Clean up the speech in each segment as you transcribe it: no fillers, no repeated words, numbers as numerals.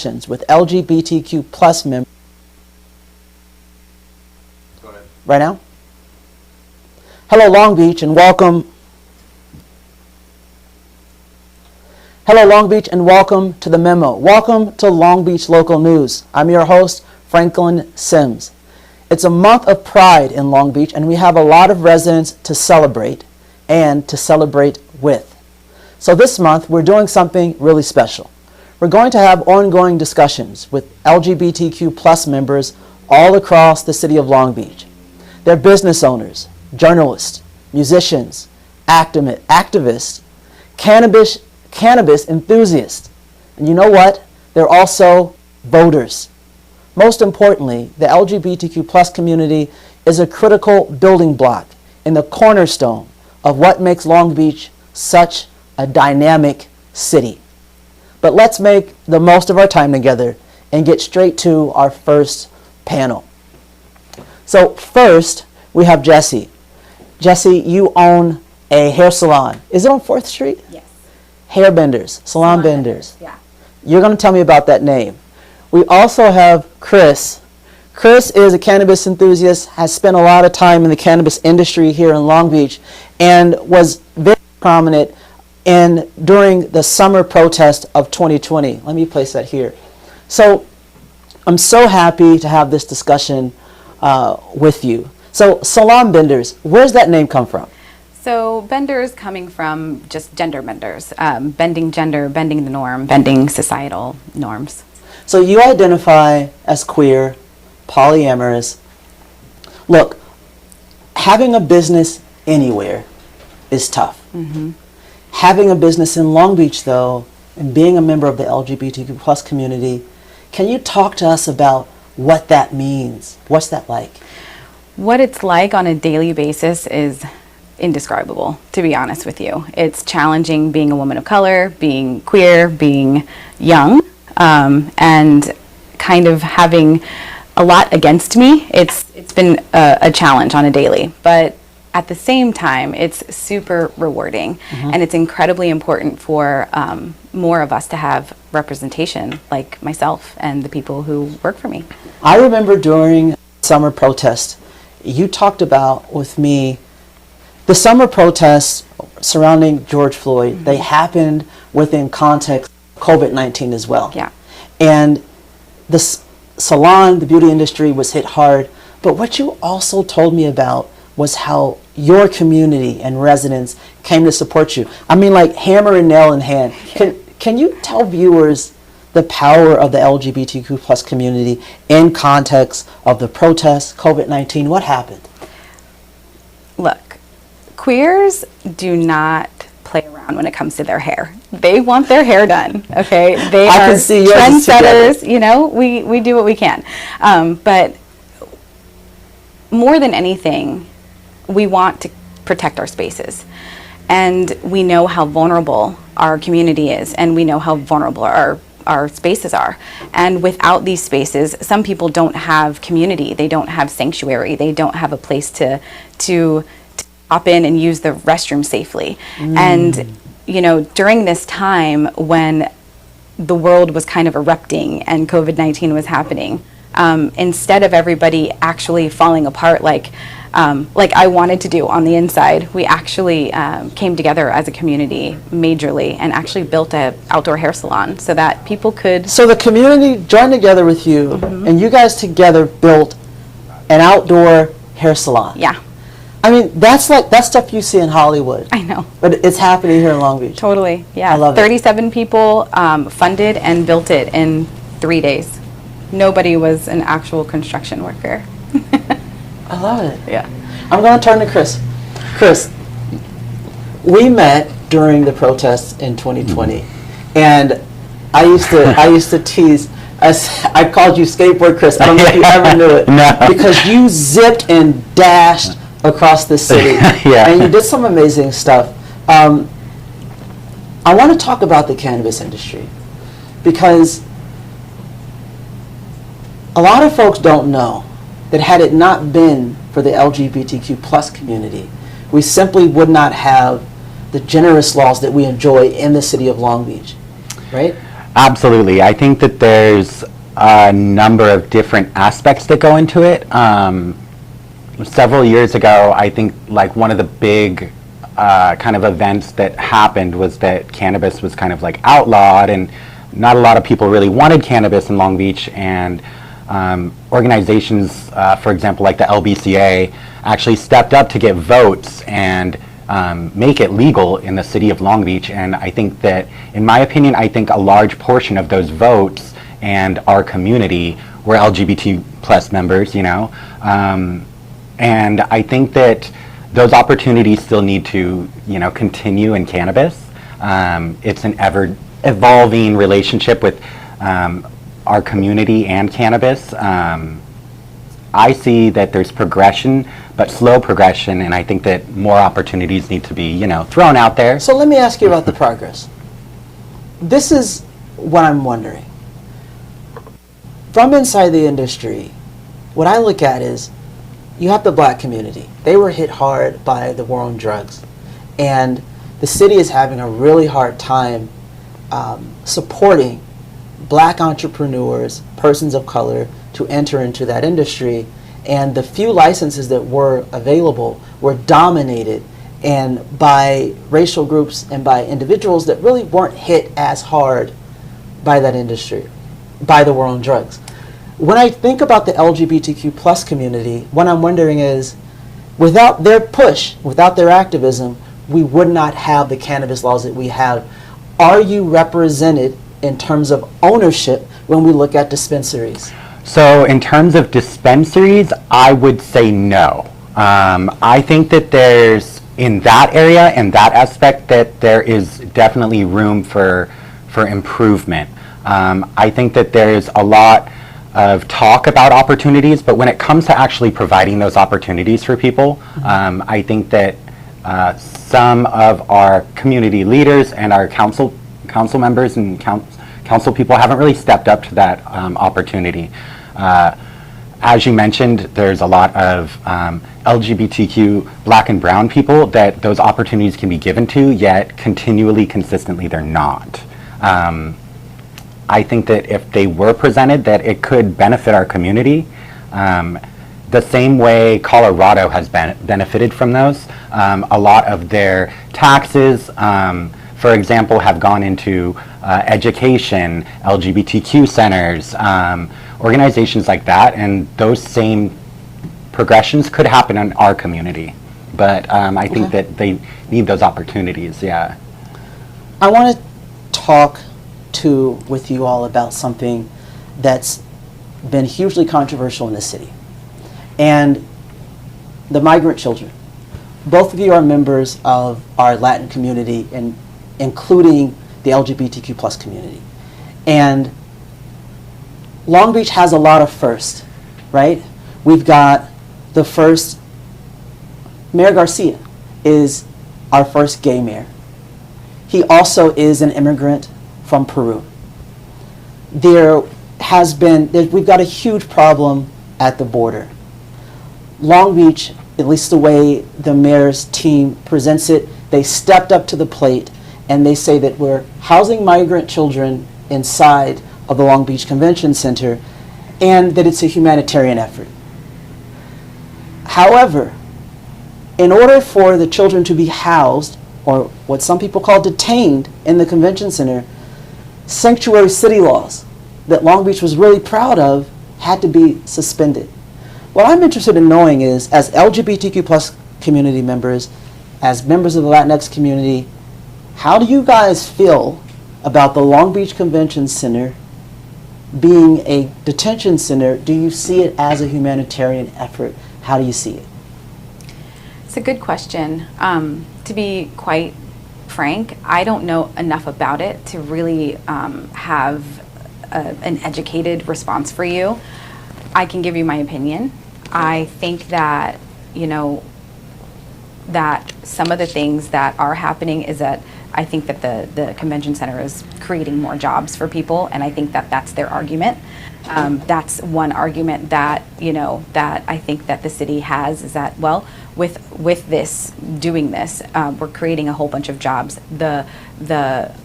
discussions with LGBTQ plus members. Go ahead. Right now? Hello, Long Beach, and welcome. Hello, Long Beach, and welcome to the memo. Welcome to Long Beach Local News. I'm your host, Franklin Sims. It's a month of pride in Long Beach, and we have a lot of residents to celebrate and to celebrate with. So this month, we're doing something really special. We're going to have ongoing discussions with LGBTQ plus members all across the city of Long Beach. They're business owners, journalists, musicians, activists, cannabis enthusiasts. And you know what? They're also voters. Most importantly, the LGBTQ plus community is a critical building block in the cornerstone of what makes Long Beach such a dynamic city. But let's make the most of our time together and get straight to our first panel. So first, we have Jessie. Jessie, you own a hair salon. Is it on 4th Street? Yes. Hairbenders, salon benders. Yeah. You're going to tell me about that name. We also have Chris. Chris is a cannabis enthusiast, has spent a lot of time in the cannabis industry here in Long Beach, and was very prominent during the summer protest of 2020. Let me place that here. So I'm so happy to have this discussion with you. So salon benders, where's that name come from? So benders coming from just gender benders, bending gender, bending the norm, bending societal norms. So you identify as queer, polyamorous. Look, having a business anywhere is tough. Mm-hmm. Having a business in Long Beach, though, and being a member of the LGBTQ plus community, can you talk to us about what that means? What's that like? What it's like on a daily basis is indescribable, to be honest with you. It's challenging being a woman of color, being queer, being young, and kind of having a lot against me. It's been a challenge on a daily, but at the same time, it's super rewarding, and it's incredibly important for more of us to have representation, like myself and the people who work for me. I remember during summer protest, you talked about with me the summer protests surrounding George Floyd. They happened within context of COVID-19 as well. Yeah. And the salon, the beauty industry was hit hard. But what you also told me about was how your community and residents came to support you. I mean, like hammer and nail in hand. Can you tell viewers the power of the LGBTQ plus community in context of the protests, COVID-19? What happened? Look, queers do not play around when it comes to their hair. They want their hair done, okay? They I are can see yours is trendsetters, together. you know, we do what we can. But more than anything, we want to protect our spaces. And we know how vulnerable our community is, and we know how vulnerable our spaces are. And without these spaces, some people don't have community, they don't have sanctuary, they don't have a place to hop in and use the restroom safely. And you know, during this time when the world was kind of erupting and COVID-19 was happening, instead of everybody actually falling apart like I wanted to do on the inside, we actually came together as a community majorly and actually built an outdoor hair salon so that people could... So the community joined together with you, and you guys together built an outdoor hair salon. Yeah. I mean, that's stuff you see in Hollywood. I know. But it's happening here in Long Beach. Totally, yeah. I love it. 37 people funded and built it in 3 days. Nobody was an actual construction worker. I love it. Yeah. I'm going to turn to Chris. Chris, we met during the protests in 2020, and I used to tease. I called you Skateboard Chris. I don't know if you ever knew it. No. Because you zipped and dashed across the city. Yeah. And you did some amazing stuff. I want to talk about the cannabis industry because a lot of folks don't know that had it not been for the LGBTQ plus community, we simply would not have the generous laws that we enjoy in the city of Long Beach, right? Absolutely. I think that there's a number of different aspects that go into it. Several years ago, I think like one of the big kind of events that happened was that cannabis was kind of like outlawed, and not a lot of people really wanted cannabis in Long Beach, and organizations, for example, like the LBCA, actually stepped up to get votes and make it legal in the city of Long Beach. And I think that, in my opinion, I think a large portion of those votes and our community were LGBT plus members, you know. And I think that those opportunities still need to, you know, continue in cannabis. It's an ever evolving relationship with our community and cannabis. I see that there's progression, but slow progression, and I think that more opportunities need to be, you know, thrown out there. So let me ask you about the progress. This is what I'm wondering. From inside the industry, what I look at is you have the black community. They were hit hard by the war on drugs, and the city is having a really hard time supporting black entrepreneurs, persons of color, to enter into that industry. And the few licenses that were available were dominated and by racial groups and by individuals that really weren't hit as hard by that industry, by the war on drugs. When I think about the LGBTQ plus community, what I'm wondering is, without their push, without their activism, we would not have the cannabis laws that we have. Are you represented in terms of ownership when we look at dispensaries? So in terms of dispensaries, I would say no. I think that there's, in that area and that aspect, that there is definitely room for improvement. I think that there's a lot of talk about opportunities, but when it comes to actually providing those opportunities for people, I think that some of our community leaders and our council members and council people haven't really stepped up to that opportunity. As you mentioned, there's a lot of LGBTQ black and brown people that those opportunities can be given to, yet continually, consistently, they're not. I think that if they were presented, that it could benefit our community. The same way Colorado has benefited from those. A lot of their taxes, for example, have gone into education, LGBTQ centers, organizations like that, and those same progressions could happen in our community. But I think that they need those opportunities, yeah. I want to talk with you all about something that's been hugely controversial in the city, and the migrant children. Both of you are members of our Latin community, and including the LGBTQ plus community. And Long Beach has a lot of firsts, right? We've got the first, Mayor Garcia is our first gay mayor. He also is an immigrant from Peru. We've got a huge problem at the border. Long Beach, at least the way the mayor's team presents it, they stepped up to the plate and they say that we're housing migrant children inside of the Long Beach Convention Center and that it's a humanitarian effort. However, in order for the children to be housed, or what some people call detained, in the convention center, sanctuary city laws that Long Beach was really proud of had to be suspended. What I'm interested in knowing is, as LGBTQ plus community members, as members of the Latinx community, how do you guys feel about the Long Beach Convention Center being a detention center? Do you see it as a humanitarian effort? How do you see it? It's a good question. To be quite frank, I don't know enough about it to really have an educated response for you. I can give you my opinion. I think that, you know, that some of the things that are happening is that I think that the convention center is creating more jobs for people, and I think that that's their argument. That's one argument that, you know, that I think that the city has, is that, well, with this, doing this, we're creating a whole bunch of jobs. The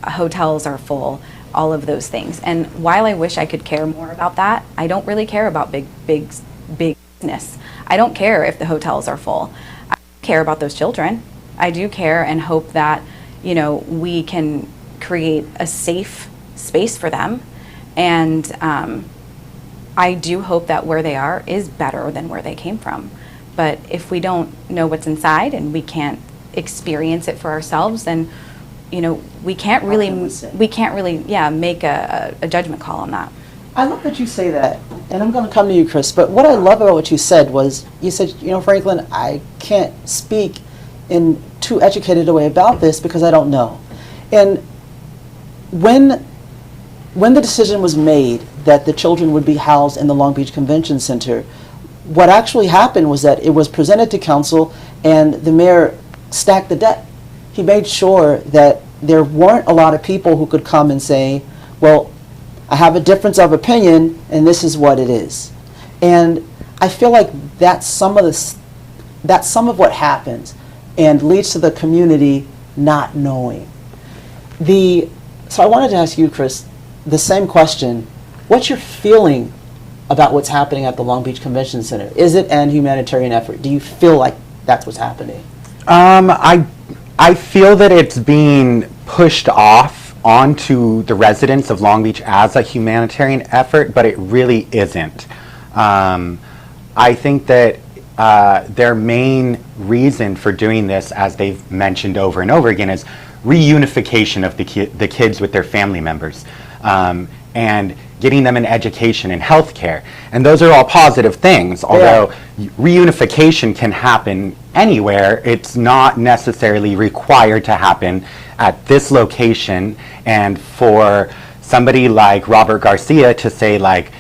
hotels are full. all of those things. And while I wish I could care more about that, I don't really care about big business. I don't care if the hotels are full. I care about those children. I do care and hope that, you know, we can create a safe space for them. And I do hope that where they are is better than where they came from. But if we don't know what's inside and we can't experience it for ourselves, then, you know, we can't really make a judgment call on that. I love that you say that, and I'm going to come to you, Chris, but what I love about what you said was, you said, you know, Franklin, I can't speak in too educated a way about this because I don't know. And when the decision was made that the children would be housed in the Long Beach Convention Center, what actually happened was that it was presented to council and the mayor stacked the deck. He made sure that there weren't a lot of people who could come and say, well, I have a difference of opinion and this is what it is. And I feel like that's some of what happens and leads to the community not knowing. So I wanted to ask you, Chris, the same question. What's your feeling about what's happening at the Long Beach Convention Center? Is it an humanitarian effort? Do you feel like that's what's happening? I feel that it's being pushed off onto the residents of Long Beach as a humanitarian effort, but it really isn't. I think that their main reason for doing this, as they've mentioned over and over again, is reunification of the kids with their family members, and getting them an education and health care. And those are all positive things, although reunification can happen anywhere. It's not necessarily required to happen at this location. And for somebody like Robert Garcia to say, like,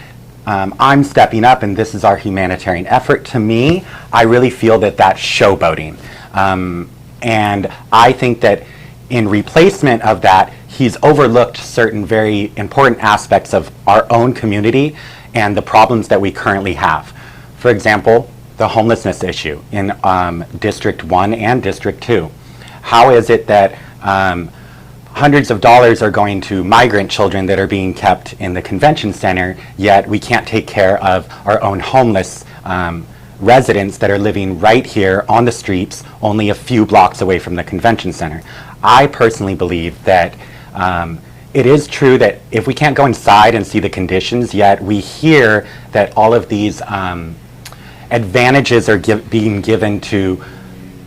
I'm stepping up and this is our humanitarian effort, to me, I really feel that that's showboating. And I think that in replacement of that, he's overlooked certain very important aspects of our own community and the problems that we currently have. For example, the homelessness issue in District 1 and District 2. How is it that hundreds of dollars are going to migrant children that are being kept in the convention center, yet we can't take care of our own homeless residents that are living right here on the streets, only a few blocks away from the convention center? I personally believe that it is true that if we can't go inside and see the conditions, yet we hear that all of these advantages are being given to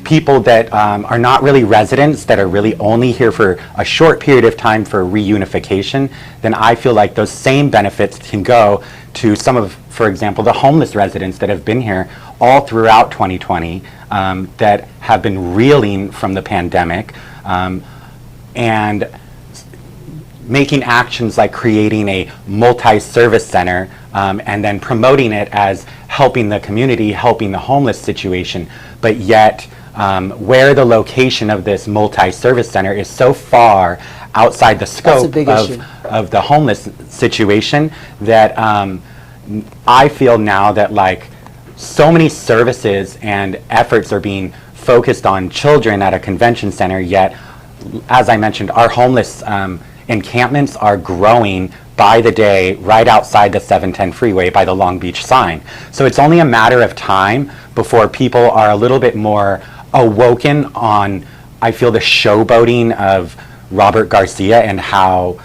people that are not really residents, that are really only here for a short period of time for reunification, then I feel like those same benefits can go to some of, for example, the homeless residents that have been here all throughout 2020, that have been reeling from the pandemic, and making actions like creating a multi-service center, and then promoting it as helping the community, helping the homeless situation, but yet where the location of this multi-service center is so far outside the scope of the homeless situation that I feel now that, like, so many services and efforts are being focused on children at a convention center, yet, as I mentioned, our homeless encampments are growing by the day right outside the 710 freeway by the Long Beach sign. So it's only a matter of time before people are a little bit more awoken on, I feel, the showboating of Robert Garcia and how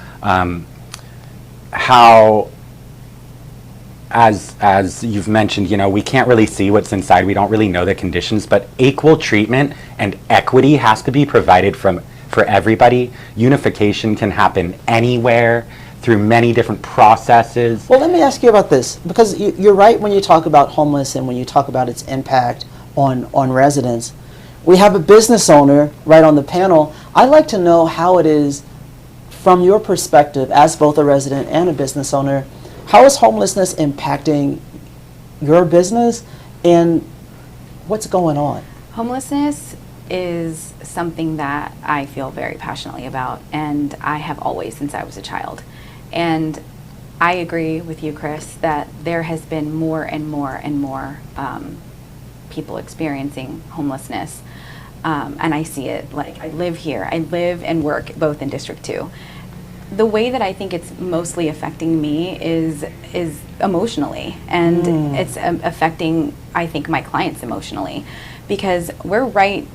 as you've mentioned, you know, we can't really see what's inside. We don't really know the conditions, but equal treatment and equity has to be provided for everybody. Unification can happen anywhere through many different processes. Well, let me ask you about this, because you're right when you talk about homeless and when you talk about its impact on residents. We have a business owner right on the panel. I'd like to know how it is, from your perspective as both a resident and a business owner, how is homelessness impacting your business and what's going on? Homelessness is something that I feel very passionately about, and I have always since I was a child. And I agree with you, Chris, that there has been more and more and more people experiencing homelessness. And I see it, like, I live here. I live and work both in District 2. The way that I think it's mostly affecting me is emotionally, and it's affecting, I think, my clients emotionally, because the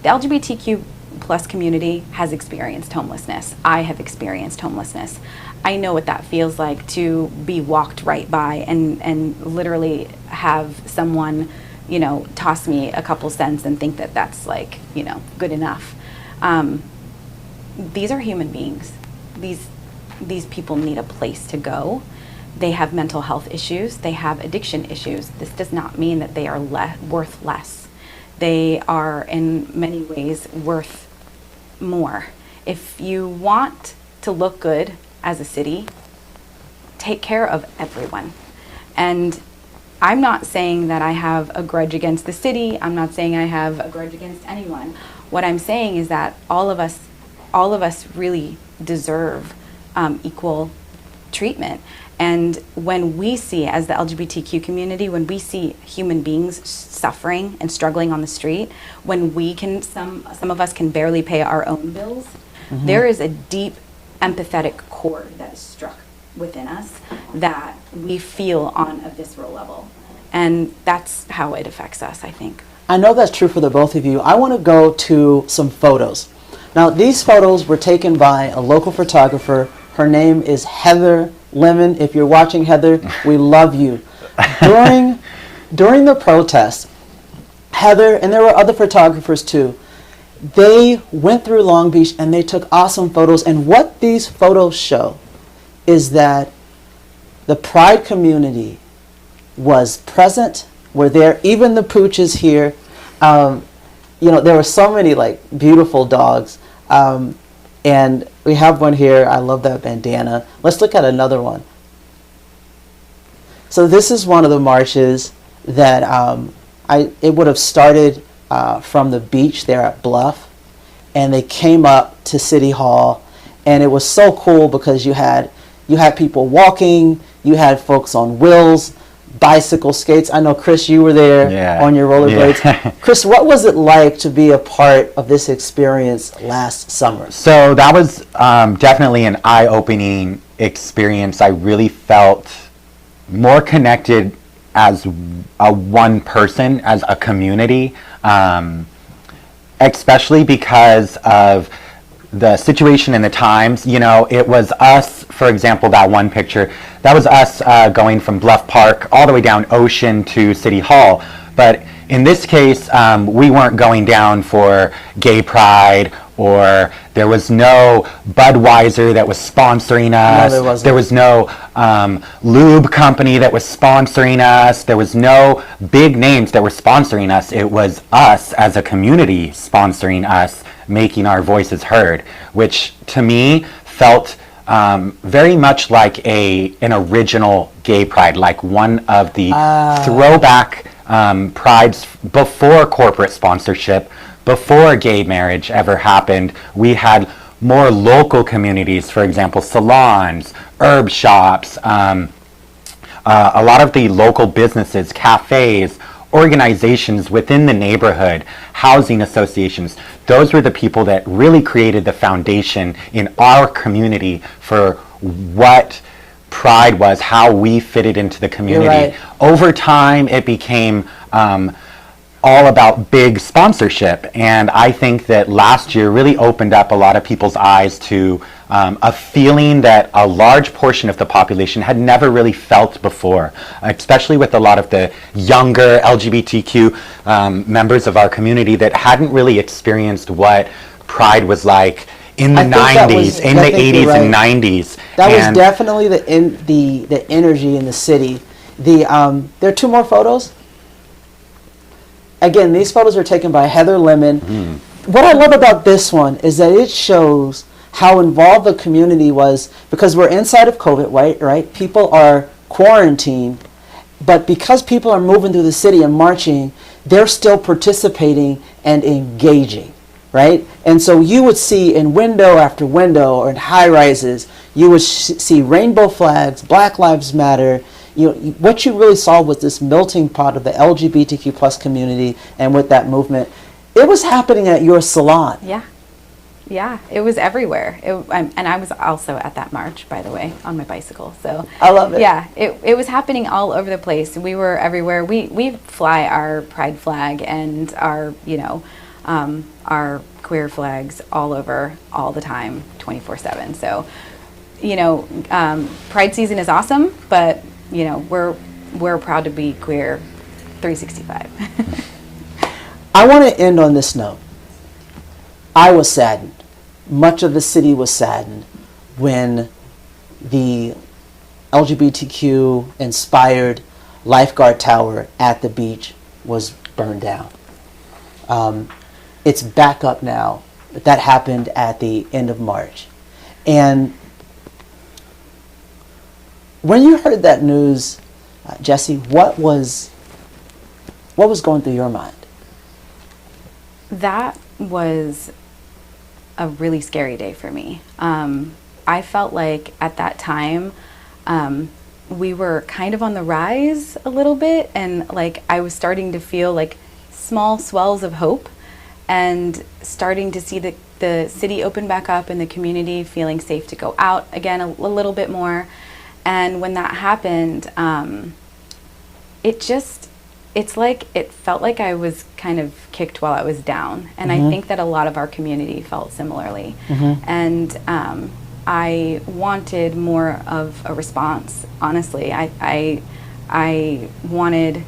LGBTQ plus community has experienced homelessness. I have experienced homelessness. I know what that feels like to be walked right by and literally have someone, toss me a couple cents and think that that's like, good enough. These are human beings. These people need a place to go. They have mental health issues. They have addiction issues. This does not mean that they are worth less. They are in many ways worth more. If you want to look good as a city, take care of everyone. And I'm not saying that I have a grudge against the city. I'm not saying I have a grudge against anyone. What I'm saying is that all of us really deserve equal treatment. And when we see, as the LGBTQ community, when we see human beings suffering and struggling on the street, when we can, some of us can barely pay our own bills, there is a deep empathetic chord that is struck within us that we feel on a visceral level. And that's how it affects us, I think. I know that's true for the both of you. I want to go to some photos. Now, these photos were taken by a local photographer. Her name is Heather Lemon. If you're watching, Heather, we love you. During the protest, Heather, and there were other photographers too, they went through Long Beach and they took awesome photos. And what these photos show is that the Pride community was present, were there. Even the pooches here. There were so many beautiful dogs. And we have one here. I love that bandana. Let's look at another one. So this is one of the marches that it would have started from the beach there at Bluff, and they came up to City Hall, and it was so cool because you had people walking, you had folks on wheels, bicycle skates. I know, Chris, you were there on your rollerblades. Yeah. Chris, what was it like to be a part of this experience last summer? So that was definitely an eye-opening experience. I really felt more connected as a one person, as a community, especially because of the situation and the times. It was us, for example, that one picture, that was us going from Bluff Park all the way down Ocean to City Hall. But in this case, we weren't going down for Gay Pride, or there was no Budweiser that was sponsoring us. No, there wasn't. There was no lube company that was sponsoring us. There was no big names that were sponsoring us. It was us as a community sponsoring us, making our voices heard, which to me felt very much like an original Gay Pride, like one of the throwback prides before corporate sponsorship, before gay marriage ever happened. We had more local communities, for example, salons, herb shops, a lot of the local businesses, cafes, organizations within the neighborhood, housing associations. Those were the people that really created the foundation in our community for what Pride was, how we fitted into the community. Right. Over time, it became all about big sponsorship, and I think that last year really opened up a lot of people's eyes to a feeling that a large portion of the population had never really felt before, especially with a lot of the younger LGBTQ members of our community that hadn't really experienced what Pride was like in the 90s, in the 80s and 90s. That was definitely the energy in the city. There are two more photos. Again, these photos are taken by Heather Lemon. What I love about this one is that it shows how involved the community was, because we're inside of COVID, right? People are quarantined, but because people are moving through the city and marching, they're still participating and engaging, right? And so you would see in window after window or in high rises, you would see rainbow flags, Black Lives Matter. What you really saw was this melting pot of the LGBTQ plus community, and with that movement, it was happening at your salon. Yeah. Yeah, it was everywhere. And I was also at that march, by the way, on my bicycle. So I love it. Yeah, it was happening all over the place. We were everywhere. We fly our pride flag and our our queer flags all over all the time, 24/7. So Pride season is awesome, but we're proud to be queer 365. I want to end on this note. I was saddened. Much of the city was saddened when the LGBTQ-inspired lifeguard tower at the beach was burned down. It's back up now, but that happened at the end of March. And when you heard that news, Jesse, what was going through your mind? That was a really scary day for me. I felt like at that time we were kind of on the rise a little bit, and like I was starting to feel like small swells of hope and starting to see the city open back up and the community feeling safe to go out again a little bit more. And when that happened, it felt like I was kind of kicked while I was down. And I think that a lot of our community felt similarly. And I wanted more of a response, honestly. I wanted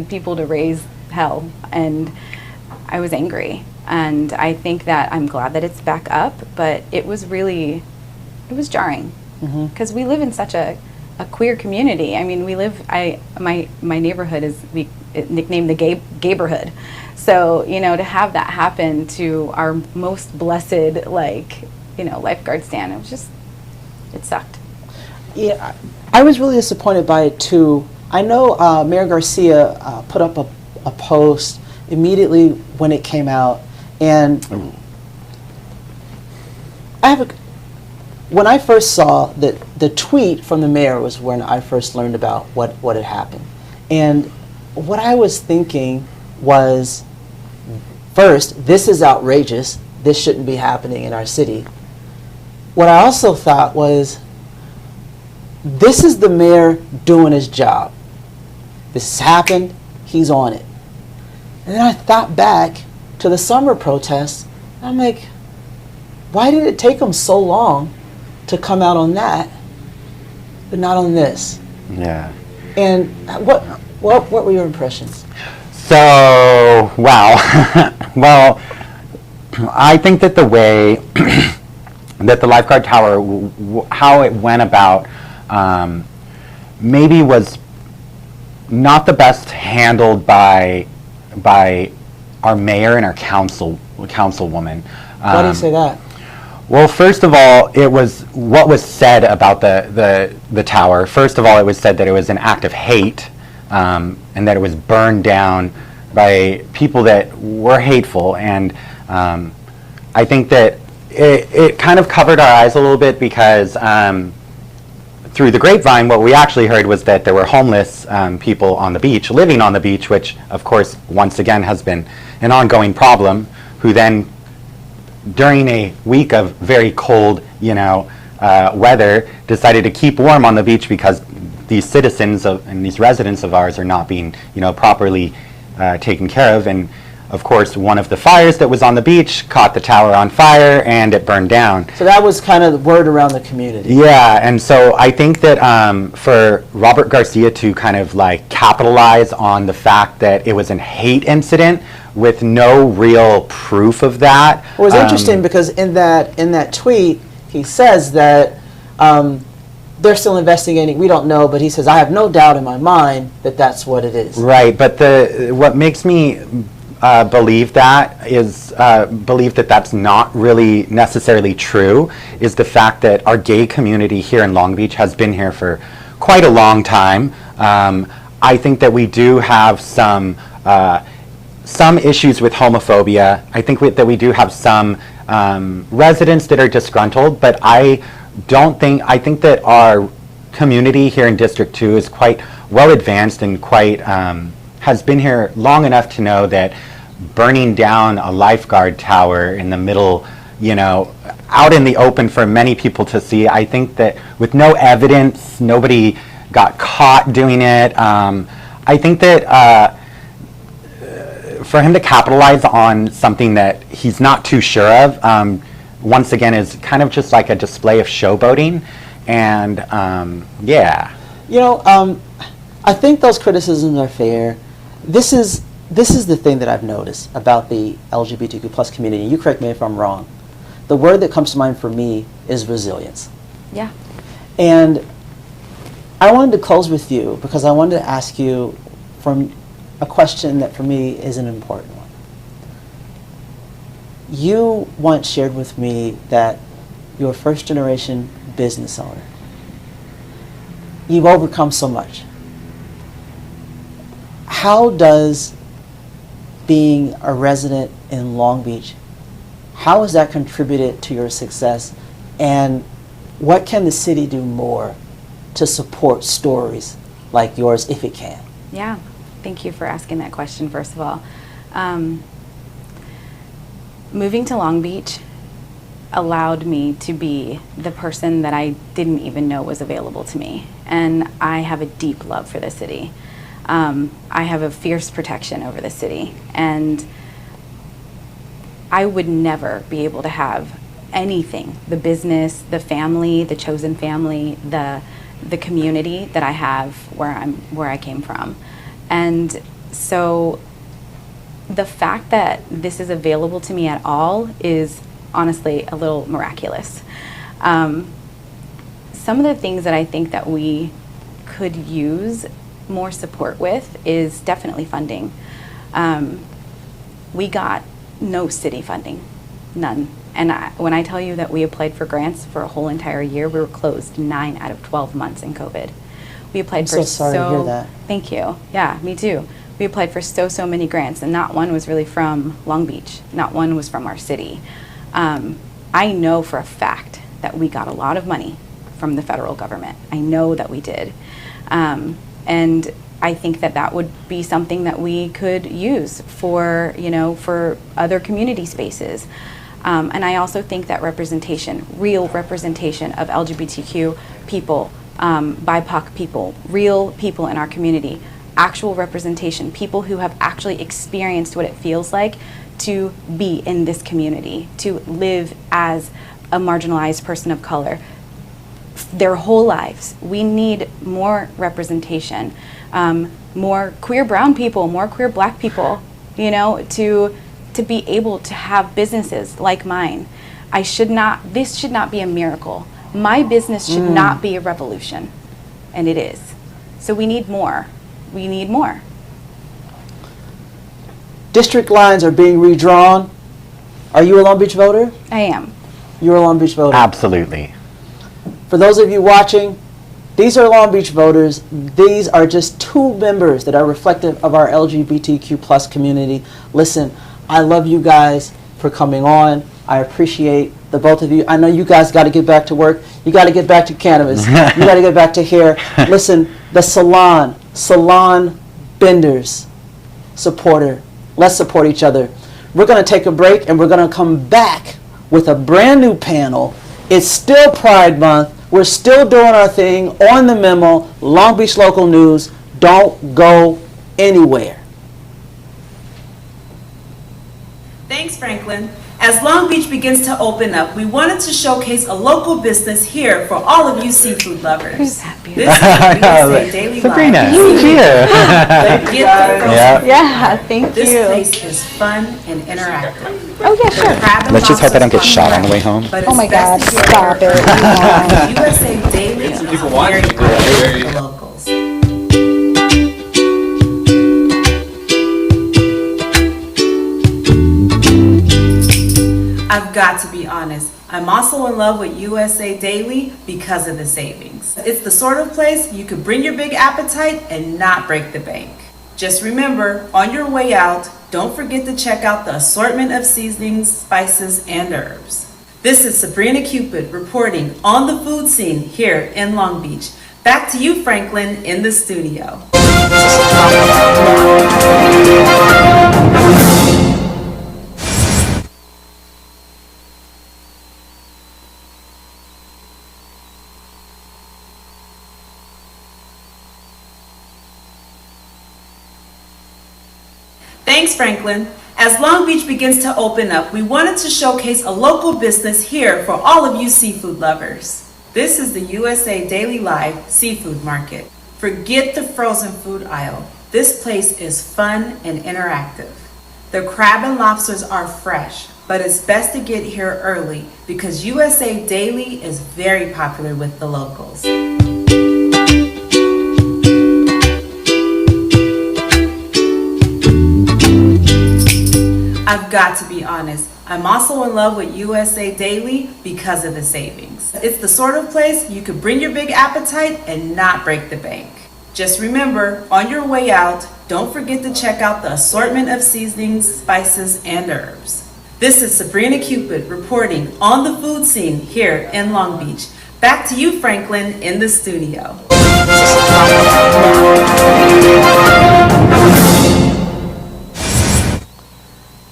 people to raise hell, and I was angry. And I think that I'm glad that it's back up, but it was jarring. Because we live in such a queer community. I mean, my neighborhood is nicknamed the Gayborhood. So, to have that happen to our most blessed, lifeguard stand, it sucked. Yeah, I was really disappointed by it too. I know Mayor Garcia put up a post immediately when it came out, and when I first saw that the tweet from the mayor was when I first learned about what had happened. And what I was thinking was, first, this is outrageous. This shouldn't be happening in our city. What I also thought was, this is the mayor doing his job. This has happened. He's on it. And then I thought back to the summer protests. I'm like, why did it take him so long to come out on that, but not on this? Yeah. And what were your impressions? So, wow. Well, I think that the way that the lifeguard tower, how it went about, maybe was not the best handled by our mayor and our councilwoman. Why do you say that? Well, first of all, it was what was said about the tower. First of all, it was said that it was an act of hate, and that it was burned down by people that were hateful. And I think that it kind of covered our eyes a little bit, because through the grapevine, what we actually heard was that there were homeless people on the beach, living on the beach, which, of course, once again has been an ongoing problem, who then, during a week of very cold, weather, decided to keep warm on the beach because these citizens and these residents of ours are not being, properly taken care of. And of course, one of the fires that was on the beach caught the tower on fire, and it burned down. So that was kind of the word around the community. Yeah, and so I think that for Robert Garcia to kind of capitalize on the fact that it was a hate incident with no real proof of that. It was interesting because in that tweet, he says that they're still investigating. We don't know, but he says, I have no doubt in my mind that that's what it is. Right, but what makes me believe that that's not really necessarily true is the fact that our gay community here in Long Beach has been here for quite a long time. I think that we do have some issues with homophobia. I think that we do have some residents that are disgruntled, but I think that our community here in District 2 is quite well advanced and quite has been here long enough to know that burning down a lifeguard tower in the middle, out in the open for many people to see. I think that with no evidence, nobody got caught doing it. I think that for him to capitalize on something that he's not too sure of, once again, is kind of just like a display of showboating. And yeah. I think those criticisms are fair. This is the thing that I've noticed about the LGBTQ plus community. You correct me if I'm wrong. The word that comes to mind for me is resilience. Yeah. And I wanted to close with you because I wanted to ask you from a question that for me is an important one. You once shared with me that you're a first generation business owner. You've overcome so much. How does being a resident in Long Beach, how has that contributed to your success, and what can the city do more to support stories like yours if it can? Yeah, thank you for asking that question, first of all. Moving to Long Beach allowed me to be the person that I didn't even know was available to me. And I have a deep love for the city. I have a fierce protection over the city. And I would never be able to have anything, the business, the family, the chosen family, the community that I have where I came from. And so the fact that this is available to me at all is honestly a little miraculous. Some of the things that I think that we could use more support with is definitely funding. We got no city funding, none. And when I tell you that we applied for grants for a whole entire year, we were closed 9 out of 12 months in COVID. We applied I'm for so sorry to hear that. Thank you. Yeah, me too. We applied for so many grants, and not one was really from Long Beach. Not one was from our city. I know for a fact that we got a lot of money from the federal government. I know that we did. And I think that that would be something that we could use for, for other community spaces. And I also think that representation, real representation of LGBTQ people, BIPOC people, real people in our community, actual representation, people who have actually experienced what it feels like to be in this community, to live as a marginalized person of color their whole lives. We need more representation, more queer brown people, more queer black people, to be able to have businesses like mine. This should not be a miracle. My business should not be a revolution, and it is. So we need more. We need more. District lines are being redrawn. Are you a Long Beach voter? I am. You're a Long Beach voter. Absolutely. For those of you watching, these are Long Beach voters. These are just 2 members that are reflective of our LGBTQ plus community. Listen, I love you guys for coming on. I appreciate the both of you. I know you guys got to get back to work. You got to get back to cannabis. You got to get back to hair. Listen, the salon benders supporter. Let's support each other. We're going to take a break, and we're going to come back with a brand new panel. It's still Pride Month. We're still doing our thing on the Memo, Long Beach Local News. Don't go anywhere. Thanks, Franklin. As Long Beach begins to open up, we wanted to showcase a local business here for all of you seafood lovers. Who's that This beautiful? is USA Daily Sabrina, Live. you here. Yeah, thank This you. place is fun and interactive. Oh, yeah, sure. Crab and Let's just hope I don't get lobster's shot fun on the way home. but Oh it's my God, best to hear stop your- it. USA Daily is people very watching. good for the locals. I've got to be honest, I'm also in love with USA Daily because of the savings. It's the sort of place you could bring your big appetite and not break the bank. Just remember, on your way out, don't forget to check out the assortment of seasonings, spices, and herbs. This is Sabrina Cupid reporting on the food scene here in Long Beach. Back to you, Franklin, in the studio. Thanks, Franklin. As Long Beach begins to open up, we wanted to showcase a local business here for all of you seafood lovers. This is the USA Daily Live Seafood Market. Forget the frozen food aisle. This place is fun and interactive. The crab and lobsters are fresh, but it's best to get here early because USA Daily is very popular with the locals. I've got to be honest, I'm also in love with USA Daily because of the savings. It's the sort of place you could bring your big appetite and not break the bank. Just remember, on your way out, don't forget to check out the assortment of seasonings, spices, and herbs. This is Sabrina Cupid reporting on the food scene here in Long Beach. Back to you, Franklin, in the studio.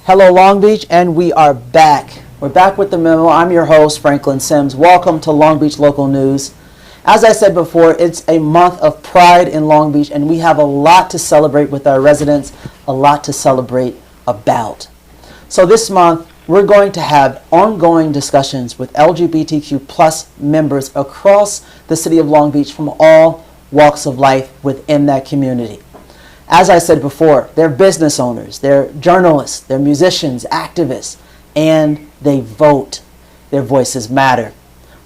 Hello, Long Beach, and we are back. We're back with the memo. I'm your host, Franklin Sims. Welcome to Long Beach Local News. As I said before, it's a month of pride in Long Beach, and we have a lot to celebrate with our residents, a lot to celebrate about. So this month, we're going to have ongoing discussions with LGBTQ plus members across the city of Long Beach from all walks of life within that community. As I said before, they're business owners, they're journalists, they're musicians, activists, and they vote. Their voices matter.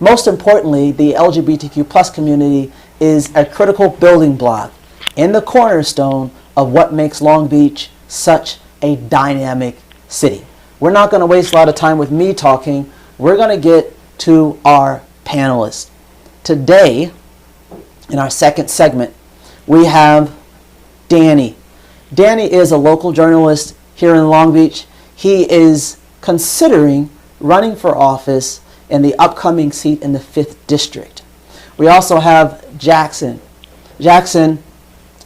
Most importantly, the LGBTQ plus community is a critical building block and the cornerstone of what makes Long Beach such a dynamic city. We're not going to waste a lot of time with me talking. We're going to get to our panelists. Today, in our second segment, we have Danny. Danny is a local journalist here in Long Beach. He is considering running for office in the upcoming seat in the 5th District. We also have Jackson. Jackson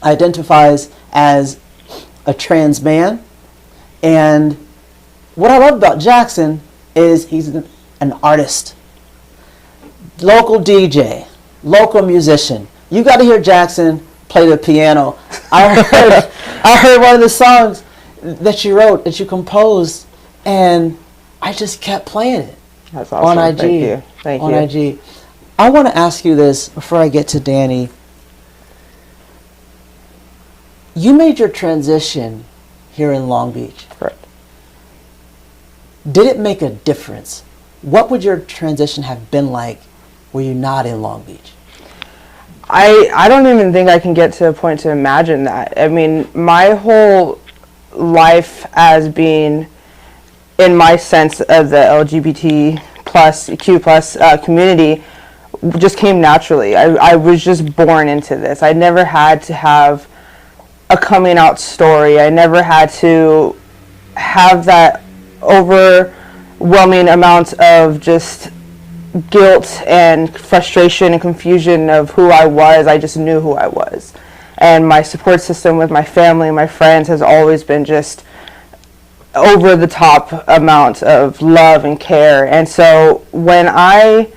identifies as a trans man, and what I love about Jackson is he's an artist, local DJ, local musician. You got to hear Jackson play the piano. I heard one of the songs that you wrote, that you composed, and I just kept playing it. That's awesome. On IG. Thank you. Thank on you. IG. I want to ask you this before I get to Danny. You made your transition here in Long Beach. Correct. Did it make a difference? What would your transition have been like were you not in Long Beach? I don't even think I can get to a point to imagine that. I mean, my whole life as being in my sense of the LGBT plus Q plus community just came naturally. I was just born into this. I never had to have a coming out story. I never had to have that overwhelming amount of just guilt and frustration and confusion of who I was. I just knew who I was. And my support system with my family and my friends has always been just over the top amount of love and care. And so when I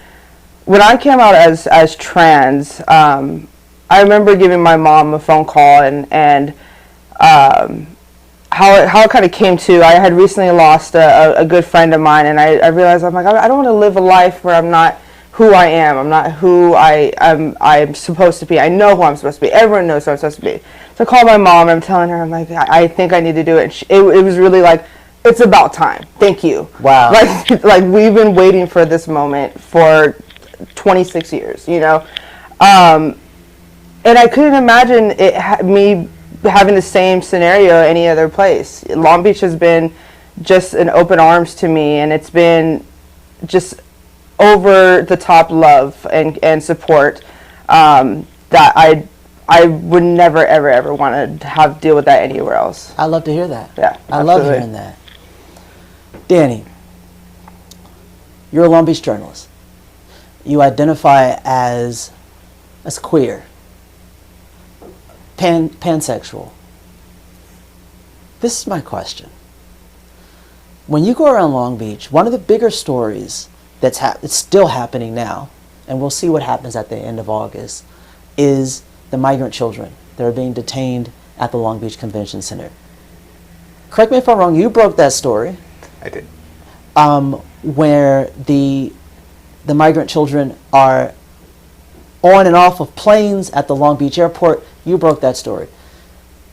came out as trans, I remember giving my mom a phone call and how it kind of came to. I had recently lost a good friend of mine, and I realized, I'm like, I don't want to live a life where I'm not who I am. I'm not who I'm supposed to be. I know who I'm supposed to be. Everyone knows who I'm supposed to be. So I called my mom, and I'm telling her, I'm like, I think I need to do it. And it was really like, it's about time. Thank you. Wow. Like we've been waiting for this moment for 26 years, you know? And I couldn't imagine me having the same scenario any other place. Long Beach has been just an open arms to me, and it's been just over the top love and support that I would never ever want to have deal with that anywhere else. I love to hear that. Yeah, I love absolutely. hearing that. Danny, you're a Long Beach journalist. You identify as queer, pansexual. This is my question. When you go around Long Beach, one of the bigger stories that's it's still happening now, and we'll see what happens at the end of August, is the migrant children that are being detained at the Long Beach Convention Center. correct me if I'm wrong, you broke that story I did. where the migrant children are on and off of planes at the Long Beach airport. You broke that story.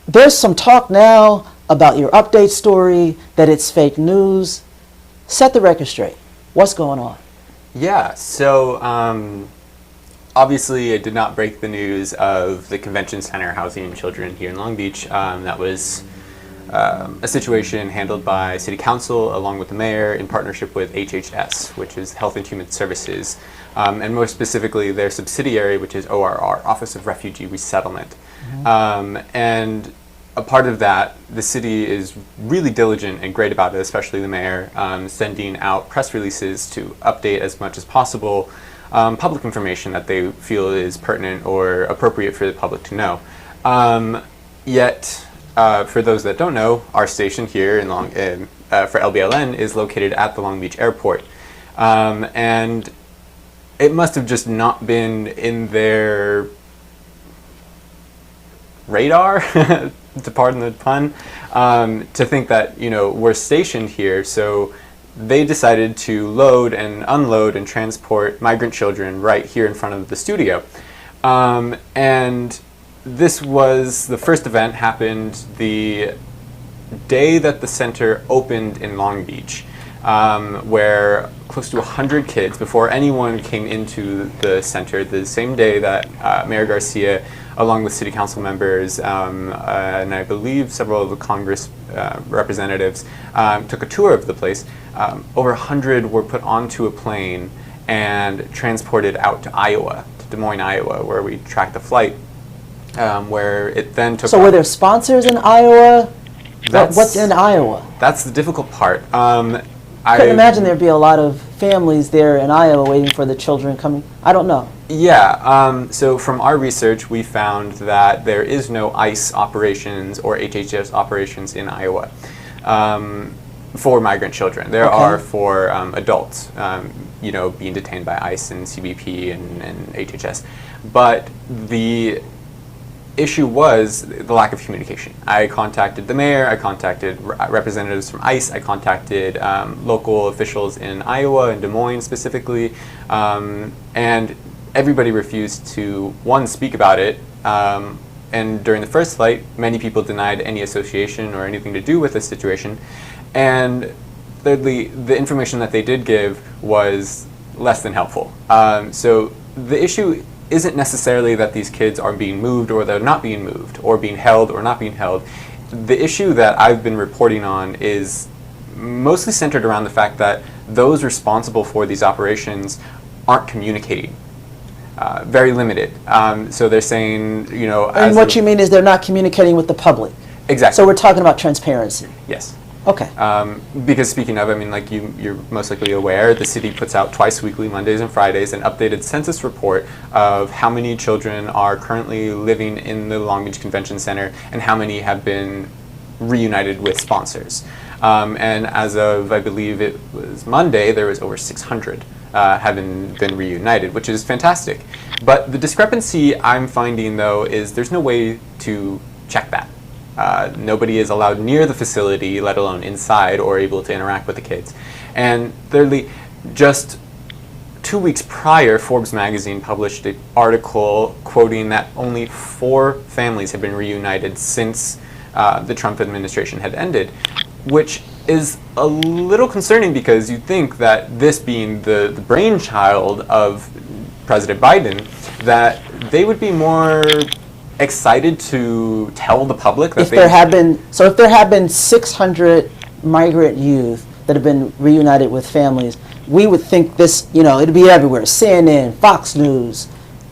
There's some talk now about your update story, that it's fake news. Set the record straight. What's going on? Yeah, so obviously I did not break the news of the convention center housing children here in Long Beach. That was a situation handled by City Council along with the mayor in partnership with HHS, which is Health and Human Services, and more specifically their subsidiary, which is ORR, Office of Refugee Resettlement. And a part of that, the city is really diligent and great about it, especially the mayor, sending out press releases to update as much as possible public information that they feel is pertinent or appropriate for the public to know. Yet, for those that don't know, our station here in for LBLN is located at the Long Beach Airport. And it must have just not been in their radar, to pardon the pun, to think that, we're stationed here. So they decided to load and unload and transport migrant children right here in front of the studio. And this was, the first event happened the day that the center opened in Long Beach, where close to 100 kids, before anyone came into the center, the same day that Mayor Garcia, along with city council members, and I believe several of the Congress representatives, took a tour of the place. Over 100 were put onto a plane and transported out to Iowa, to Des Moines, Iowa, where we tracked the flight, where it then took... So were there sponsors in Iowa? What's in Iowa? That's the difficult part. I couldn't imagine there'd be a lot of families there in Iowa waiting for the children coming. I don't know. Yeah, so from our research, we found that there is no ICE operations or HHS operations in Iowa for migrant children. There are for adults, being detained by ICE and CBP and HHS. But the issue was the lack of communication. I contacted the mayor, I contacted representatives from ICE, I contacted local officials in Iowa and Des Moines specifically, and everybody refused to, one, speak about it, and during the first flight, many people denied any association or anything to do with the situation, and thirdly, the information that they did give was less than helpful. So the issue isn't necessarily that these kids are being moved or they're not being moved, or being held or not being held. The issue that I've been reporting on is mostly centered around the fact that those responsible for these operations aren't communicating. Very limited. So they're saying, And what you mean is they're not communicating with the public. Exactly. So we're talking about transparency. Yes. Okay. Because speaking of, like you're most likely aware, the city puts out twice weekly, Mondays and Fridays, an updated census report of how many children are currently living in the Long Beach Convention Center and how many have been reunited with sponsors. And as of, I believe it was Monday, there was over 600 having been reunited, which is fantastic. But the discrepancy I'm finding, though, is there's no way to check that. Nobody is allowed near the facility, let alone inside, or able to interact with the kids. And thirdly, just 2 weeks prior, Forbes magazine published an article quoting that only 4 families have been reunited since the Trump administration had ended, which is a little concerning because you'd think that this being the brainchild of President Biden, that they would be more excited to tell the public that if there have been 600 migrant youth that have been reunited with families, we would think this, it'd be everywhere. CNN, Fox News,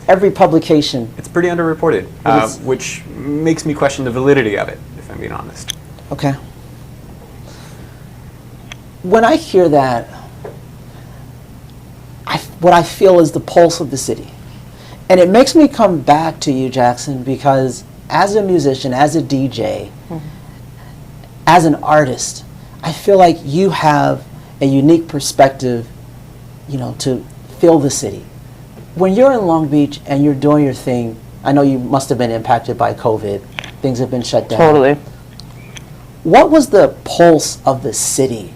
every publication. It's pretty underreported, which makes me question the validity of it, if I'm being honest. Okay. When I hear that, what I feel is the pulse of the city. And it makes me come back to you, Jackson, because as a musician, as a DJ, as an artist, I feel like you have a unique perspective, to feel the city. When you're in Long Beach and you're doing your thing, I know you must have been impacted by COVID. Things have been shut down. Totally. what was the pulse of the city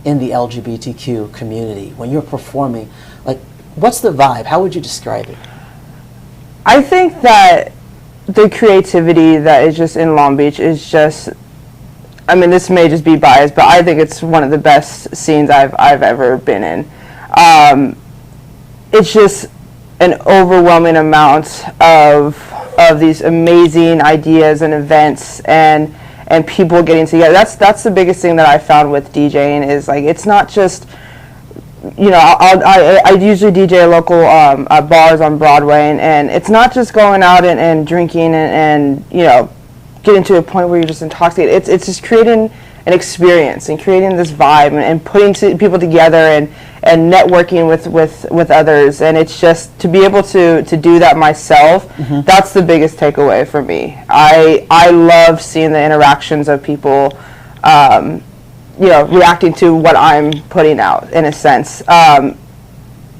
in the LGBTQ community when you're performing? Like, what's the vibe? How would you describe it? I think that the creativity that is just in Long Beach is just, I mean, this may just be biased, but I think it's one of the best scenes I've ever been in. It's just an overwhelming amount of these amazing ideas and events and people getting together. That's the biggest thing that I found with DJing is like it's not just, you know, I usually DJ local bars on Broadway, and it's not just going out and drinking and you know, getting to a point where you're just intoxicated. It's just creating an experience and creating this vibe and putting people together and networking with others. And it's just to be able to do that myself, that's the biggest takeaway for me. I love seeing the interactions of people, you know, reacting to what I'm putting out in a sense. And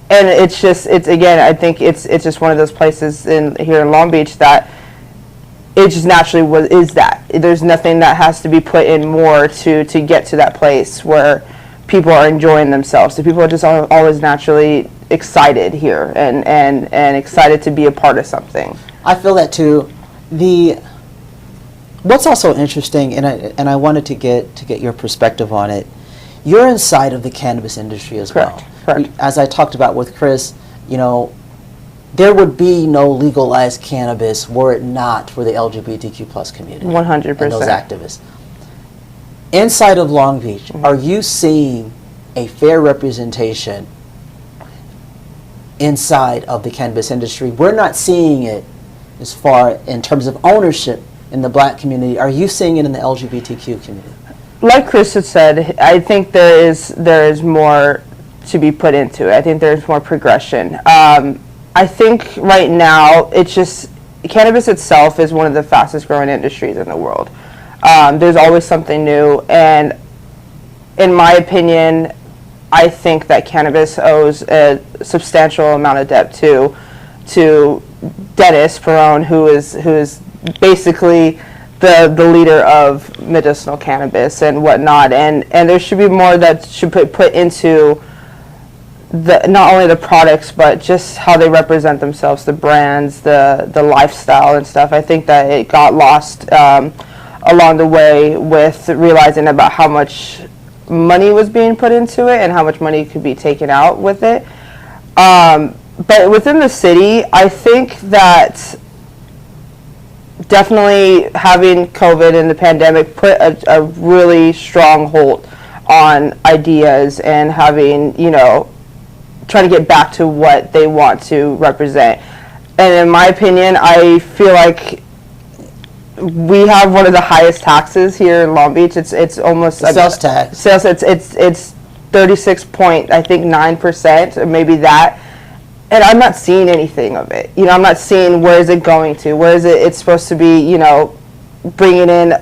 it's again, I think it's just one of those places here in Long Beach that it just naturally is that. There's nothing that has to be put in more to get to that place where people are enjoying themselves. So people are just always naturally excited here and excited to be a part of something. I feel that too. What's also interesting, and I wanted to get your perspective on it. You're inside of the cannabis industry as well. Correct. As I talked about with Chris, you know, there would be no legalized cannabis were it not for the LGBTQ plus community. 100%. And those activists. Inside of Long Beach, are you seeing a fair representation inside of the cannabis industry? We're not seeing it as far in terms of ownership in the black community. Are you seeing it in the LGBTQ community? Like Chris had said, I think there is more to be put into it. I think there's more progression. I think right now it's just cannabis itself is one of the fastest growing industries in the world. There's always something new, and in my opinion, I think that cannabis owes a substantial amount of debt to Dennis Perone, who is basically the leader of medicinal cannabis and whatnot, and there should be more that should put into not only the products but just how they represent themselves, the brands, the lifestyle and stuff. I think that it got lost along the way with realizing about how much money was being put into it and how much money could be taken out with it. But within the city, I think that definitely having COVID and the pandemic put a really strong hold on ideas and having, you know, trying to get back to what they want to represent. And in my opinion, I feel like we have one of the highest taxes here in Long Beach. It's almost Sales tax. Sales. It's 36.9%, or maybe that. And I'm not seeing anything of it. You know, I'm not seeing where is it going to. Where is it? It's supposed to be, you know, bringing in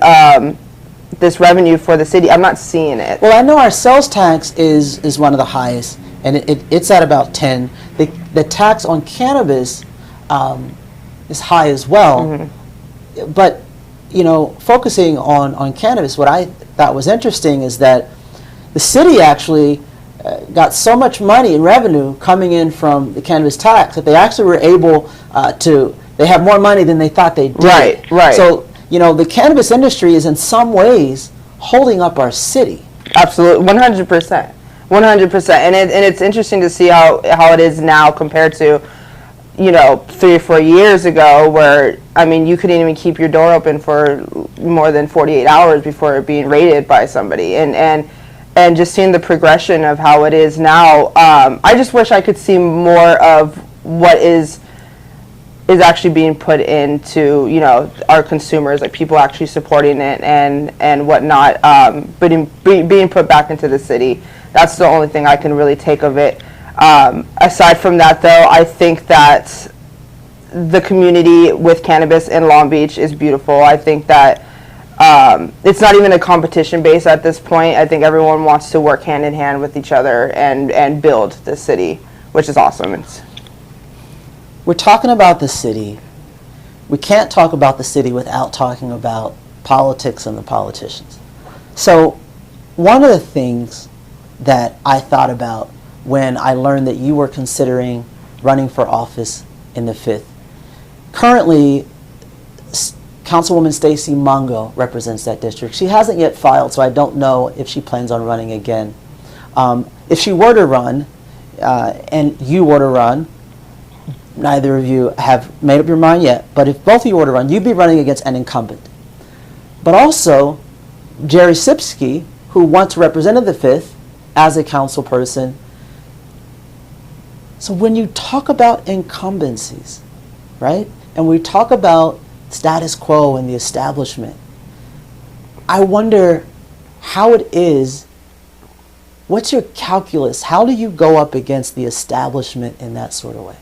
this revenue for the city. I'm not seeing it. Well, I know our sales tax is one of the highest, and it's at about 10. The tax on cannabis is high as well. But, you know, focusing on cannabis, what I thought was interesting is that the city actually got so much money in revenue coming in from the cannabis tax that they actually were able they have more money than they thought they did. Right. So, you know, the cannabis industry is in some ways holding up our city. Absolutely, 100%. 100%. And it's interesting to see how it is now compared to, you know, 3 or 4 years ago, where, I mean, you couldn't even keep your door open for more than 48 hours before being raided by somebody. And just seeing the progression of how it is now, I just wish I could see more of what is actually being put into, you know, our consumers, like people actually supporting it and whatnot, but being put back into the city. That's the only thing I can really take of it. Aside from that, though, I think that the community with cannabis in Long Beach is beautiful. I think that it's not even a competition base at this point. I think everyone wants to work hand in hand with each other and build the city, which is awesome. We're talking about the city. We can't talk about the city without talking about politics and the politicians. So one of the things that I thought about when I learned that you were considering running for office in the 5th, currently Councilwoman Stacey Mungo represents that district. She hasn't yet filed, so I don't know if she plans on running again. If she were to run, and you were to run, neither of you have made up your mind yet, but if both of you were to run, you'd be running against an incumbent. But also, Jerry Sipsky, who once represented the 5th as a council person. So when you talk about incumbencies, right, and we talk about status quo and the establishment, I wonder how it is, what's your calculus? How do you go up against the establishment in that sort of way?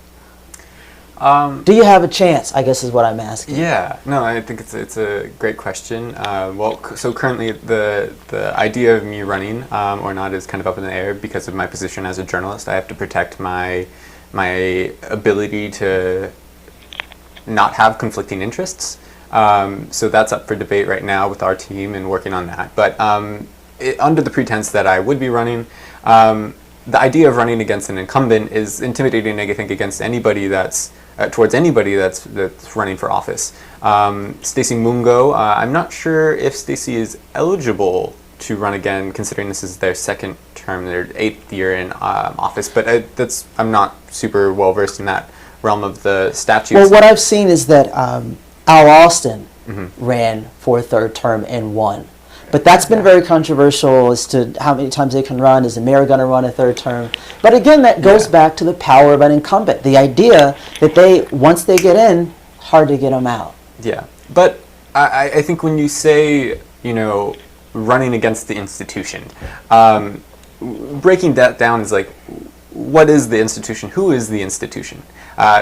Do you have a chance, I guess is what I'm asking. Yeah, no, I think it's a great question. So currently the idea of me running or not is kind of up in the air because of my position as a journalist. I have to protect my ability to not have conflicting interests. So that's up for debate right now with our team and working on that. But under the pretense that I would be running, the idea of running against an incumbent is intimidating, I think, against anybody that's towards anybody that's running for office. Stacey Mungo, I'm not sure if Stacey is eligible to run again, considering this is their second term, their 8th year in office. But I'm not super well versed in that realm of the statutes. Well, what I've seen is that Al Austin ran for a 3rd term and won. But that's been very controversial as to how many times they can run. Is the mayor going to run a 3rd term? But again, that goes back to the power of an incumbent. The idea that once they get in, hard to get them out. Yeah, but I think when you say, running against the institution, breaking that down is like, what is the institution? Who is the institution?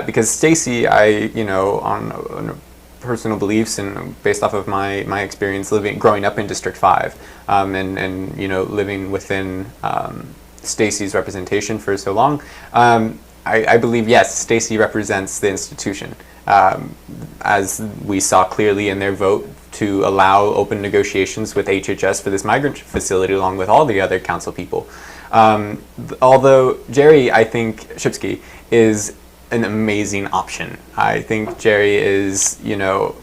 Because Stacey, on personal beliefs and based off of my experience growing up in District 5 and living within Stacey's representation for so long, I believe, yes, Stacey represents the institution, as we saw clearly in their vote to allow open negotiations with HHS for this migrant facility along with all the other council people. Although Jerry, I think, Shipsky, is an amazing option. I think Jerry is,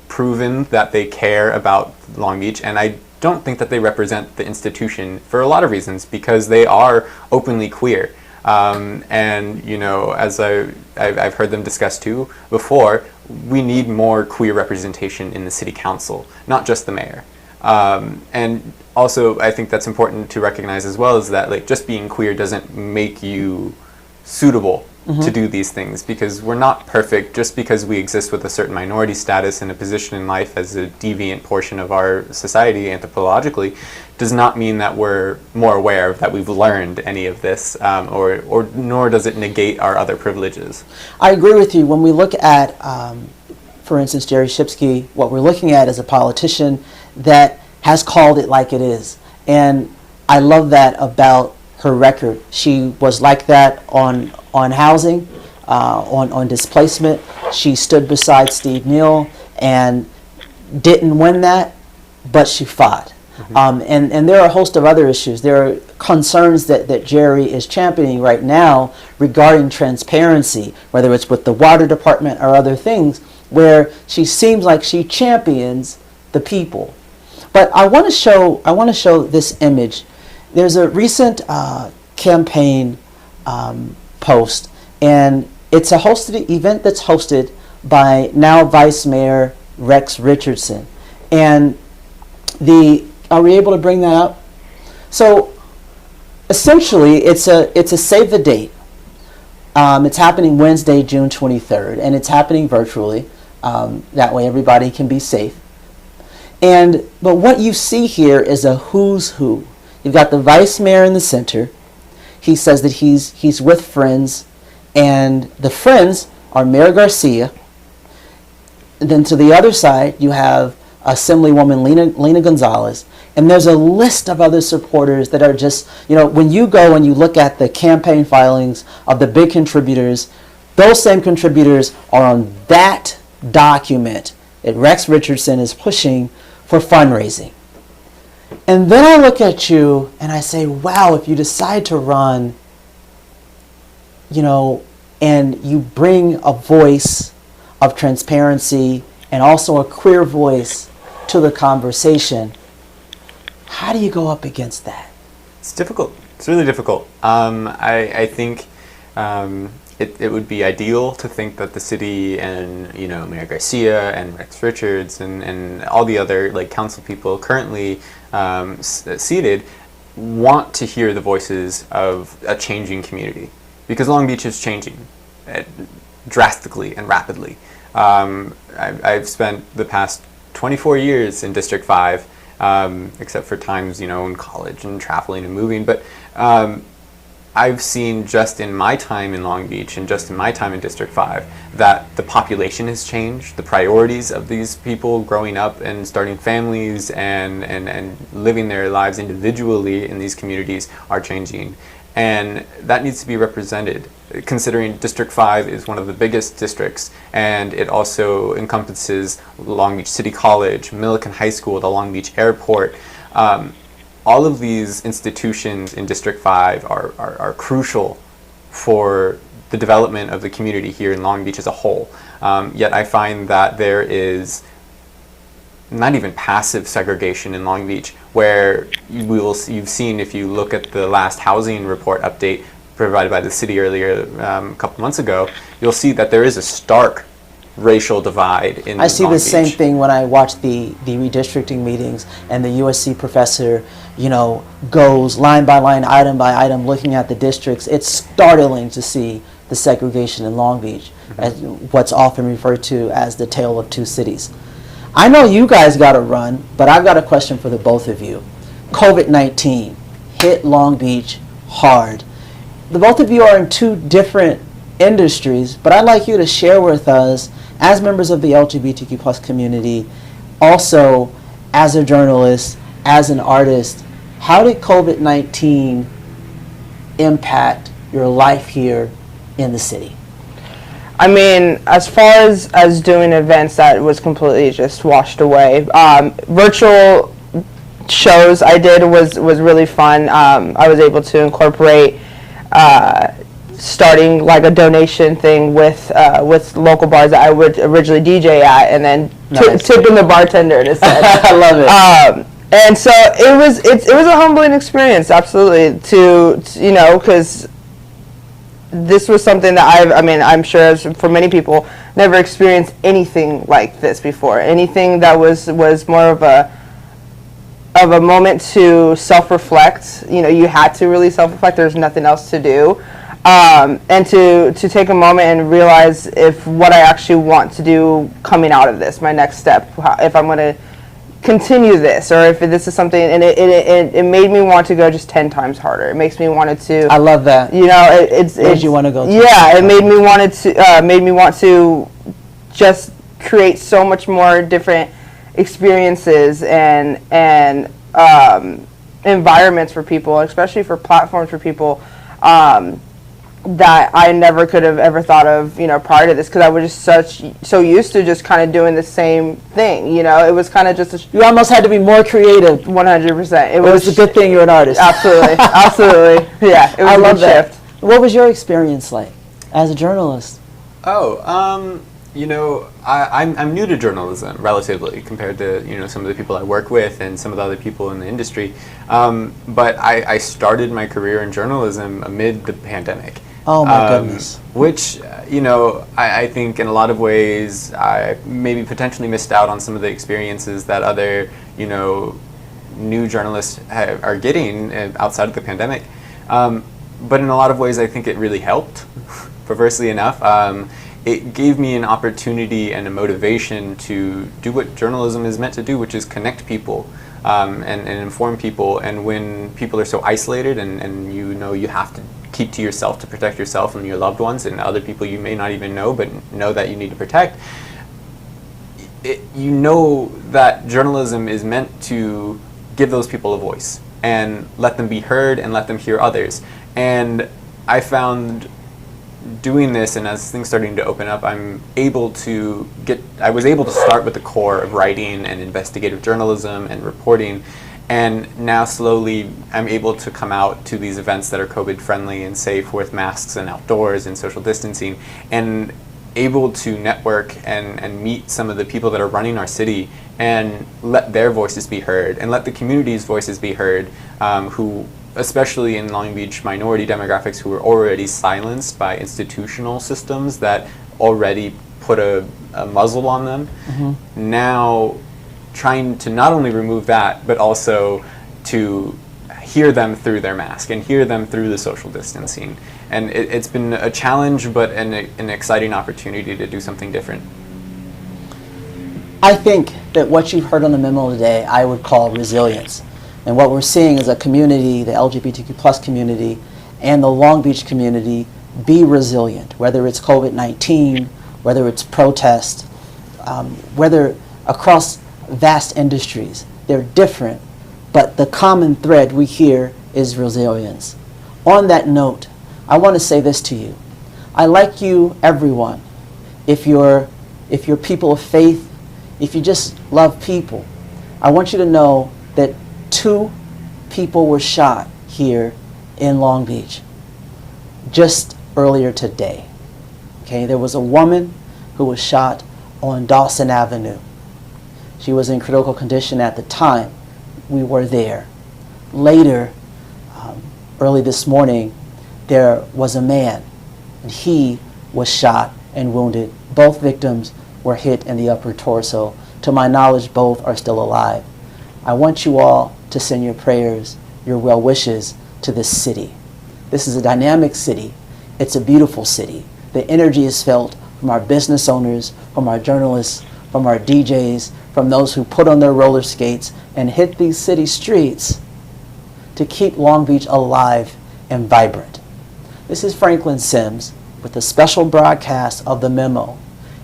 proven that they care about Long Beach, and I don't think that they represent the institution for a lot of reasons because they are openly queer. And, as I've heard them discuss too before, we need more queer representation in the city council, not just the mayor. And also, I think that's important to recognize as well is that just being queer doesn't make you suitable to do these things, because we're not perfect. Just because we exist with a certain minority status and a position in life as a deviant portion of our society anthropologically does not mean that we're more aware of that we've learned any of this, or nor does it negate our other privileges. I agree with you. When we look at, for instance, Jerry Shipsky, what we're looking at is a politician that has called it like it is. And I love that about her record. She was like that on housing, on displacement. She stood beside Steve Neal and didn't win that, but she fought. And there are a host of other issues. There are concerns that Jerry is championing right now regarding transparency, whether it's with the water department or other things, where she seems like she champions the people. But I want to show this image. There's a recent campaign post, and it's a hosted event that's hosted by now Vice Mayor Rex Richardson. And are we able to bring that up? So essentially, it's a save the date. It's happening Wednesday, June 23rd, and it's happening virtually. That way, everybody can be safe. But what you see here is a who's who. You've got the vice mayor in the center. He says that he's with friends, and the friends are Mayor Garcia. And then to the other side, you have Assemblywoman Lena Gonzalez, and there's a list of other supporters that are just, when you go and you look at the campaign filings of the big contributors, those same contributors are on that document that Rex Richardson is pushing for fundraising. And then I look at you and I say, wow, if you decide to run, you know, and you bring a voice of transparency and also a queer voice to the conversation, how do you go up against that? It's difficult. It's really difficult. I think it would be ideal to think that the city and, you know, Mayor Garcia and Rex Richards and all the other like council people currently seated want to hear the voices of a changing community, because Long Beach is changing drastically and rapidly. I've spent the past 24 years in District 5, except for times, you know, in college and traveling and moving, but I've seen just in my time in Long Beach and just in my time in District 5 that the population has changed, the priorities of these people growing up and starting families and living their lives individually in these communities are changing. And that needs to be represented, considering District 5 is one of the biggest districts, and it also encompasses Long Beach City College, Millikan High School, the Long Beach Airport. All of these institutions in District 5 are crucial for the development of the community here in Long Beach as a whole. Yet I find that there is not even passive segregation in Long Beach, where you've seen, if you look at the last housing report update provided by the city earlier a couple months ago, you'll see that there is a stark racial divide in I see Long the same Beach. thing when I watch the redistricting meetings and the USC professor, you know, goes line by line, item by item, looking at the districts. It's startling to see the segregation in Long Beach, as what's often referred to as the tale of two cities. I know you guys got to run, but I've got a question for the both of you. COVID-19 hit Long Beach hard. The both of you are in two different industries, but I'd like you to share with us, as members of the LGBTQ plus community, also as a journalist, as an artist, how did COVID-19 impact your life here in the city? I mean, as far as doing events, that was completely just washed away. Virtual shows I did was really fun. I was able to incorporate starting like a donation thing with local bars that I would originally DJ at, and then Nice. tipping the bartender instead. I love it. And so it was a humbling experience, absolutely, to you know, because this was something that I'm sure as for many people, never experienced anything like this before. Anything that was more of a moment to self-reflect. You know, you had to really self-reflect. There's nothing else to do. And to take a moment and realize if what I actually want to do coming out of this, my next step, if I'm going to continue this, or if this is something, and it made me want to go just 10 times harder. It makes me wanted to. I love that. You know, it's Made you want to go? yeah, it made me want to just create so much more different experiences and environments for people, especially for platforms for people that I never could have ever thought of, you know, prior to this, because I was just so used to just kind of doing the same thing. You know, it was kind of just You almost had to be more creative. 100%. It But it's a good thing you're an artist. Absolutely, absolutely. Yeah, it was I a love good that. shift. What was your experience like as a journalist? You know, I'm new to journalism relatively compared to, you know, some of the people I work with and some of the other people in the industry. But I started my career in journalism amid the pandemic. Oh my goodness. Which, you know, I think in a lot of ways I maybe potentially missed out on some of the experiences that other, you know, new journalists are getting outside of the pandemic. But in a lot of ways I think it really helped, perversely enough. It gave me an opportunity and a motivation to do what journalism is meant to do, which is connect people and inform people. And when people are so isolated and you know you have to keep to yourself to protect yourself and your loved ones and other people you may not even know but know that you need to protect, you know that journalism is meant to give those people a voice and let them be heard and let them hear others. And I found doing this, and as things starting to open up, I was able to start with the core of writing and investigative journalism and reporting, And now slowly I'm able to come out to these events that are COVID friendly and safe with masks and outdoors and social distancing, and able to network and meet some of the people that are running our city and let their voices be heard and let the community's voices be heard, who, especially in Long Beach, minority demographics who were already silenced by institutional systems that already put a muzzle on them. Now trying to not only remove that, but also to hear them through their mask and hear them through the social distancing. And it's been a challenge, but an exciting opportunity to do something different. I think that what you've heard on the memo today, I would call resilience. And what we're seeing is a community, the LGBTQ plus community, and the Long Beach community be resilient, whether it's COVID-19, whether it's protest, whether across vast industries. They're different, but the common thread we hear is resilience. On that note, I want to say this to you. I like you, everyone. If you're people of faith, if you just love people, I want you to know that 2 people were shot here in Long Beach just earlier today. Okay, there was a woman who was shot on Dawson Avenue. She was in critical condition at the time we were there. Later, early this morning, there was a man, and he was shot and wounded. Both victims were hit in the upper torso. To my knowledge, both are still alive. I want you all to send your prayers, your well wishes to this city. This is a dynamic city. It's a beautiful city. The energy is felt from our business owners, from our journalists, from our DJs, from those who put on their roller skates and hit these city streets to keep Long Beach alive and vibrant. This is Franklin Sims with a special broadcast of The Memo.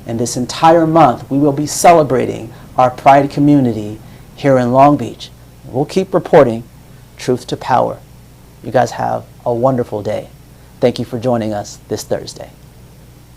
And this entire month, we will be celebrating our Pride community here in Long Beach. We'll keep reporting truth to power. You guys have a wonderful day. Thank you for joining us this Thursday.